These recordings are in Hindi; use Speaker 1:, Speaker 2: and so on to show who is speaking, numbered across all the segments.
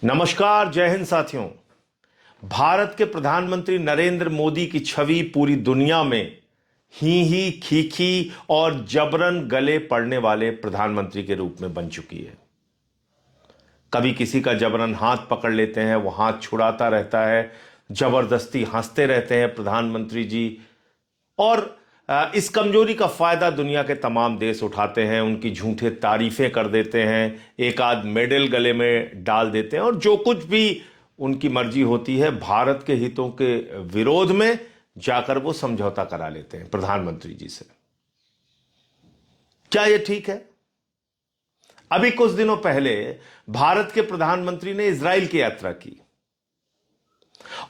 Speaker 1: नमस्कार, जय हिंद साथियों। भारत के प्रधानमंत्री नरेंद्र मोदी की छवि पूरी दुनिया में ही खीखी और जबरन गले पड़ने वाले प्रधानमंत्री के रूप में बन चुकी है। कभी किसी का जबरन हाथ पकड़ लेते हैं, वो हाथ छुड़ाता रहता है, जबरदस्ती हंसते रहते हैं प्रधानमंत्री जी। और इस कमजोरी का फायदा दुनिया के तमाम देश उठाते हैं, उनकी झूठे तारीफें कर देते हैं, एक आध मेडल गले में डाल देते हैं और जो कुछ भी उनकी मर्जी होती है भारत के हितों के विरोध में जाकर वो समझौता करा लेते हैं प्रधानमंत्री जी से। क्या यह ठीक है? अभी कुछ दिनों पहले भारत के प्रधानमंत्री ने इजराइल की यात्रा की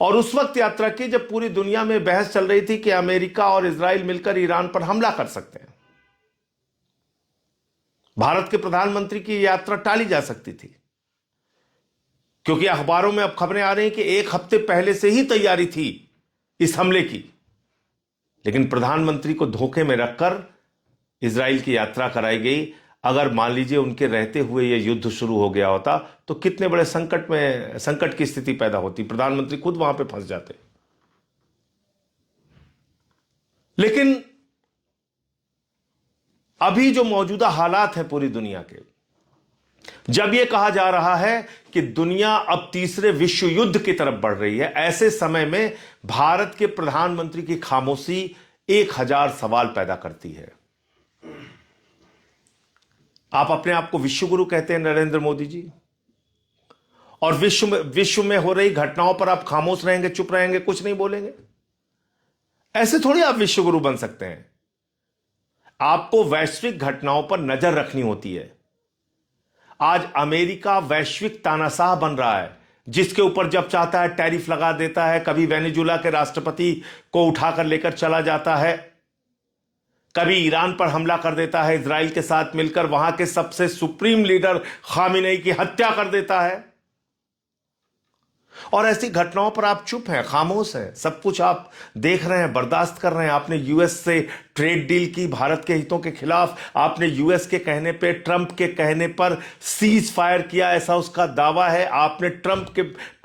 Speaker 1: और उस वक्त यात्रा की जब पूरी दुनिया में बहस चल रही थी कि अमेरिका और इजराइल मिलकर ईरान पर हमला कर सकते हैं। भारत के प्रधानमंत्री की यात्रा टाली जा सकती थी क्योंकि अखबारों में अब खबरें आ रही हैं कि एक हफ्ते पहले से ही तैयारी थी इस हमले की, लेकिन प्रधानमंत्री को धोखे में रखकर इजराइल की यात्रा कराई गई। अगर मान लीजिए उनके रहते हुए यह युद्ध शुरू हो गया होता तो कितने बड़े संकट की स्थिति पैदा होती, प्रधानमंत्री खुद वहां पे फंस जाते। लेकिन अभी जो मौजूदा हालात हैं पूरी दुनिया के, जब यह कहा जा रहा है कि दुनिया अब तीसरे विश्व युद्ध की तरफ बढ़ रही है, ऐसे समय में भारत के प्रधानमंत्री की खामोशी 1000 सवाल पैदा करती है। आप अपने आप को विश्वगुरु कहते हैं नरेंद्र मोदी जी, और विश्व में हो रही घटनाओं पर आप खामोश रहेंगे, चुप रहेंगे, कुछ नहीं बोलेंगे। ऐसे थोड़ी आप विश्वगुरु बन सकते हैं। आपको वैश्विक घटनाओं पर नजर रखनी होती है। आज अमेरिका वैश्विक तानाशाह बन रहा है, जिसके ऊपर जब चाहता है टैरिफ लगा देता है। कभी वेनेजुला के राष्ट्रपति को उठाकर लेकर चला जाता है, कभी ईरान पर हमला कर देता है, इजराइल के साथ मिलकर वहां के सबसे सुप्रीम लीडर खामिनेई की हत्या कर देता है। और ऐसी घटनाओं पर आप चुप हैं, खामोश हैं, सब कुछ आप देख रहे हैं, बर्दाश्त कर रहे हैं। आपने यूएस से ट्रेड डील की भारत के हितों के खिलाफ, आपने यूएस के कहने पे, ट्रंप के कहने पर सीज फायर किया, ऐसा उसका दावा है। आपने ट्रंप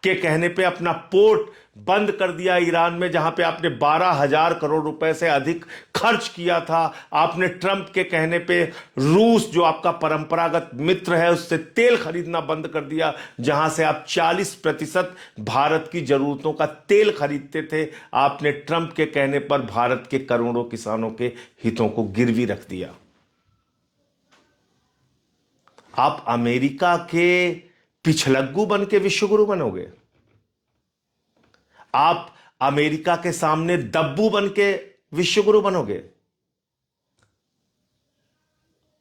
Speaker 1: के कहने पे अपना पोर्ट बंद कर दिया ईरान में, जहां पे आपने 12,000 करोड़ रुपए से अधिक खर्च किया था। आपने ट्रंप के कहने पे रूस, जो आपका परंपरागत मित्र है, उससे तेल खरीदना बंद कर दिया, जहां से आप 40% भारत की जरूरतों का तेल खरीदते थे। आपने ट्रंप के कहने पर भारत के करोड़ों किसानों के हितों को गिरवी रख दिया। आप अमेरिका के पिछलग्गू बन के विश्वगुरु बनोगे? आप अमेरिका के सामने दब्बू बन के विश्वगुरु बनोगे?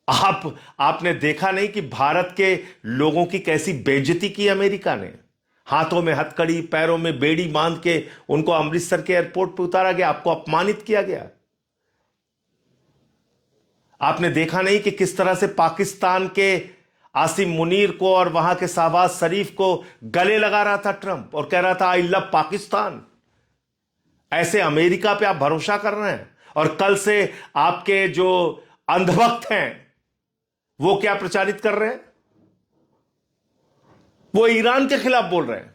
Speaker 1: आपने देखा नहीं कि भारत के लोगों की कैसी बेइज्जती की अमेरिका ने? हाथों में हथकड़ी, पैरों में बेड़ी बांध के उनको अमृतसर के एयरपोर्ट पर उतारा गया, आपको अपमानित किया गया। आपने देखा नहीं कि किस तरह से पाकिस्तान के आसिम मुनीर को और वहां के शहबाज शरीफ को गले लगा रहा था ट्रंप और कह रहा था आई लव पाकिस्तान। ऐसे अमेरिका पे आप भरोसा कर रहे हैं। और कल से आपके जो अंधभक्त हैं वो क्या प्रचारित कर रहे हैं? वो ईरान के खिलाफ बोल रहे हैं,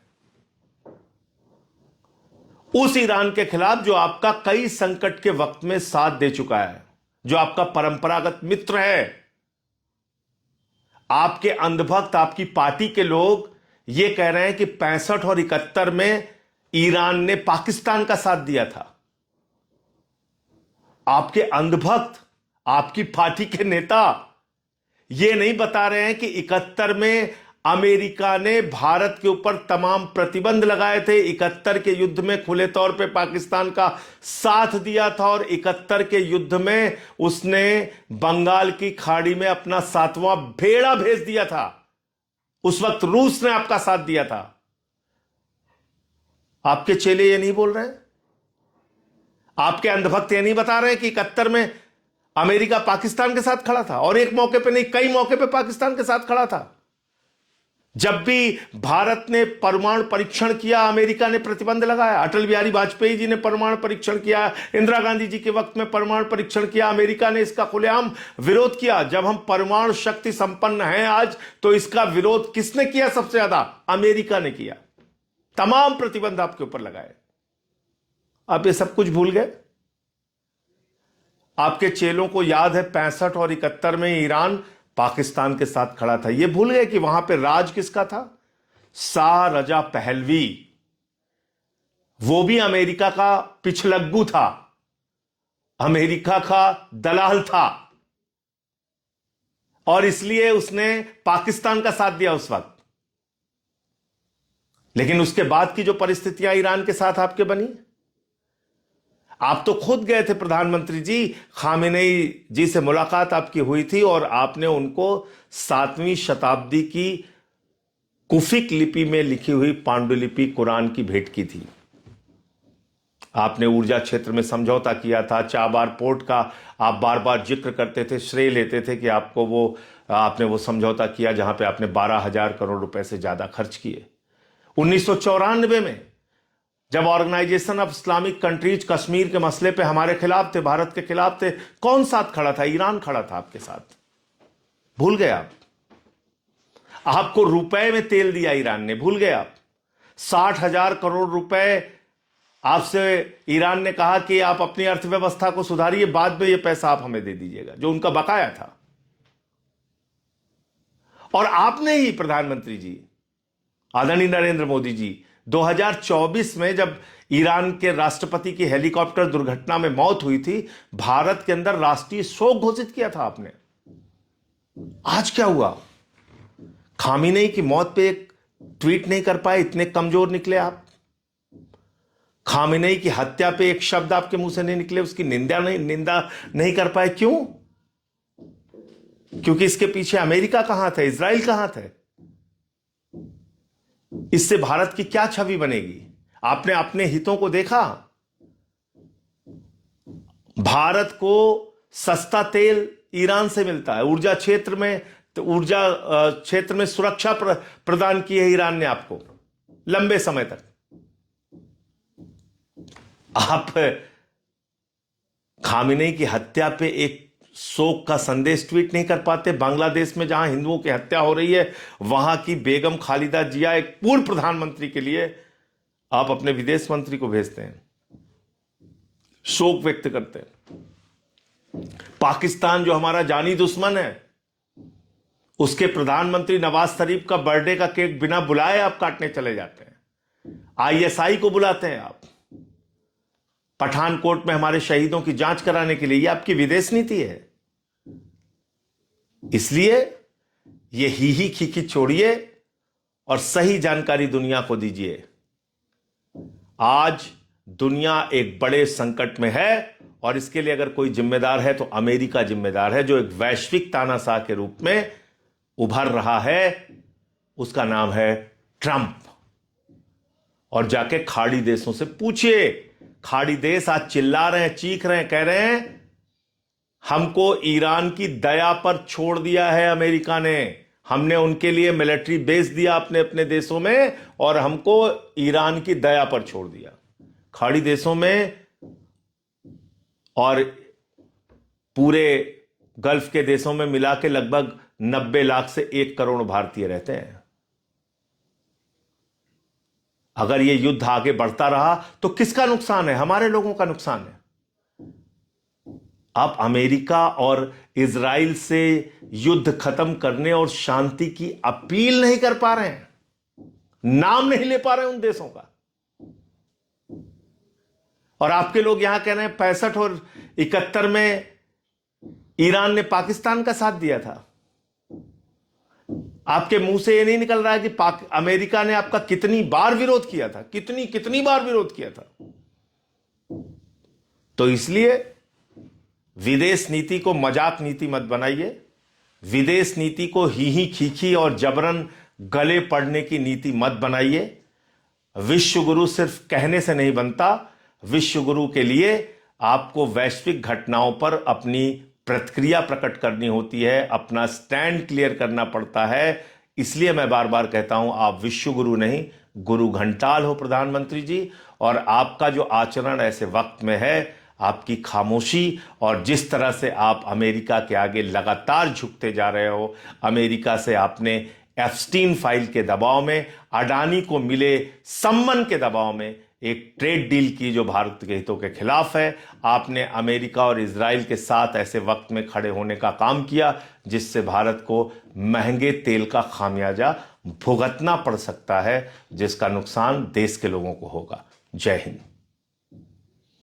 Speaker 1: उस ईरान के खिलाफ जो आपका कई संकट के वक्त में साथ दे चुका है, जो आपका परंपरागत मित्र है। आपके अंधभक्त, आपकी पार्टी के लोग ये कह रहे हैं कि 65 और 71 में ईरान ने पाकिस्तान का साथ दिया था। आपके अंधभक्त, आपकी पार्टी के नेता ये नहीं बता रहे हैं कि 71 में अमेरिका ने भारत के ऊपर तमाम प्रतिबंध लगाए थे, 71 के युद्ध में खुले तौर पे पाकिस्तान का साथ दिया था और 71 के युद्ध में उसने बंगाल की खाड़ी में अपना 7वां भेड़ा भेज दिया था। उस वक्त रूस ने आपका साथ दिया था। आपके चेले ये नहीं बोल रहे हैं? आपके अंधभक्त ये नहीं बता रहे कि 71 में अमेरिका पाकिस्तान के साथ खड़ा था और एक मौके पे नहीं, कई मौके पे पाकिस्तान के साथ खड़ा था। जब भी भारत ने परमाणु परीक्षण किया, अमेरिका ने प्रतिबंध लगाया। अटल बिहारी वाजपेयी जी ने परमाणु परीक्षण किया, इंदिरा गांधी जी के वक्त में परमाणु परीक्षण किया, अमेरिका ने इसका खुलेआम विरोध किया। जब हम परमाणु शक्ति संपन्न हैं आज, तो इसका विरोध किसने किया? सबसे ज्यादा अमेरिका ने किया। तमाम प्रतिबंध आपके ऊपर लगाए। आप ये सब कुछ भूल गए। आपके चेलों को याद है 65 और 71 में ईरान पाकिस्तान के साथ खड़ा था। यह भूल गए कि वहां पे राज किसका था? Shah Reza Pahlavi. वो भी अमेरिका का पिछलग्गू था, अमेरिका का दलाल था, और इसलिए उसने पाकिस्तान का साथ दिया उस वक्त। लेकिन उसके बाद की जो परिस्थितियां ईरान के साथ आपके बनी, आप तो खुद गए थे प्रधानमंत्री जी, खामेनेई जी से मुलाकात आपकी हुई थी और आपने उनको 7वीं शताब्दी की कुफिक लिपि में लिखी हुई पांडुलिपि कुरान की भेंट की थी। आपने ऊर्जा क्षेत्र में समझौता किया था। चाबार पोर्ट का आप बार बार जिक्र करते थे, श्रेय लेते थे कि आपने वो समझौता किया जहां पे आपने 12,000 करोड़ रुपए से ज्यादा खर्च किए। 1994 में जब organisation of Islamic countries Kashmir के मसले पे हमारे खिलाफ थे, भारत के खिलाफ थे, कौन साथ खड़ा था? ईरान खड़ा था आपके साथ। भूल गए आप? आपको रुपए में तेल दिया ईरान ने, भूल गए आप? 60,000 करोड़ रुपए आपसे ईरान ने कहा कि आप अपनी अर्थव्यवस्था को सुधारिए, बाद में यह पैसा आप हमें दे दीजिएगा, जो उनका बकाया था। और आपने ही प्रधानमंत्री जी, आदरणीय नरेंद्र मोदी जी, 2024 में जब ईरान के राष्ट्रपति की हेलीकॉप्टर दुर्घटना में मौत हुई थी, भारत के अंदर राष्ट्रीय शोक घोषित किया था आपने। आज क्या हुआ? खामेनेई की मौत पे एक ट्वीट नहीं कर पाए, इतने कमजोर निकले आप। खामेनेई की हत्या पे एक शब्द आपके मुंह से नहीं निकले, उसकी निंदा नहीं कर पाए। क्यों? क्योंकि इसके पीछे अमेरिका कहां थे, इजराइल कहां थे? इससे भारत की क्या छवि बनेगी? आपने अपने हितों को देखा। भारत को सस्ता तेल ईरान से मिलता है, ऊर्जा क्षेत्र में सुरक्षा प्रदान की है ईरान ने आपको लंबे समय तक। आप खामेनेई की हत्या पे एक शोक का संदेश ट्वीट नहीं कर पाते। बांग्लादेश में जहां हिंदुओं की हत्या हो रही है, वहां की बेगम खालिदा जिया, एक पूर्व प्रधानमंत्री के लिए आप अपने विदेश मंत्री को भेजते हैं, शोक व्यक्त करते हैं। पाकिस्तान जो हमारा जानी दुश्मन है, उसके प्रधानमंत्री नवाज शरीफ का बर्थडे का केक बिना बुलाए आप काटने चले जाते हैं। आईएसआई को बुलाते हैं आप पठानकोट में हमारे शहीदों की जांच कराने के लिए। यह आपकी विदेश नीति है। इसलिए ये ही खीखी छोड़िए और सही जानकारी दुनिया को दीजिए। आज दुनिया एक बड़े संकट में है और इसके लिए अगर कोई जिम्मेदार है तो अमेरिका जिम्मेदार है, जो एक वैश्विक तानाशाह के रूप में उभर रहा है। उसका नाम है ट्रंप। और जाके खाड़ी देशों से पूछिए। खाड़ी देश आज चिल्ला रहे हैं, चीख रहे हैं, कह रहे हैं हमको ईरान की दया पर छोड़ दिया है अमेरिका ने। हमने उनके लिए मिलिट्री बेस दिया अपने देशों में और हमको ईरान की दया पर छोड़ दिया। खाड़ी देशों में और पूरे गल्फ के देशों में मिला के लगभग 90 लाख से 1 करोड़ भारतीय रहते हैं। अगर यह युद्ध आगे बढ़ता रहा तो किसका नुकसान है? हमारे लोगों का नुकसान है। आप अमेरिका और इजराइल से युद्ध खत्म करने और शांति की अपील नहीं कर पा रहे हैं, नाम नहीं ले पा रहे हैं उन देशों का। और आपके लोग यहां कह रहे हैं 65 और 71 में ईरान ने पाकिस्तान का साथ दिया था। आपके मुंह से यह नहीं निकल रहा है कि अमेरिका ने आपका कितनी बार विरोध किया था, कितनी बार विरोध किया था। तो इसलिए विदेश नीति को मजाक नीति मत बनाइए। विदेश नीति को ही खीखी और जबरन गले पड़ने की नीति मत बनाइए। विश्व गुरु सिर्फ कहने से नहीं बनता। विश्व गुरु के लिए आपको वैश्विक घटनाओं पर अपनी प्रतिक्रिया प्रकट करनी होती है, अपना स्टैंड क्लियर करना पड़ता है। इसलिए मैं बार बार कहता हूं, आप विश्वगुरु नहीं, गुरु घंटाल हो प्रधानमंत्री जी। और आपका जो आचरण ऐसे वक्त में है, आपकी खामोशी और जिस तरह से आप अमेरिका के आगे लगातार झुकते जा रहे हो, अमेरिका से आपने एप्स्टीन फाइल के दबाव में, अडानी को मिले सम्मान के दबाव में एक ट्रेड डील की जो भारत के हितों के खिलाफ है, आपने अमेरिका और इजराइल के साथ ऐसे वक्त में खड़े होने का काम किया जिससे भारत को महंगे तेल का खामियाजा भुगतना पड़ सकता है, जिसका नुकसान देश के लोगों को होगा। जय हिंद।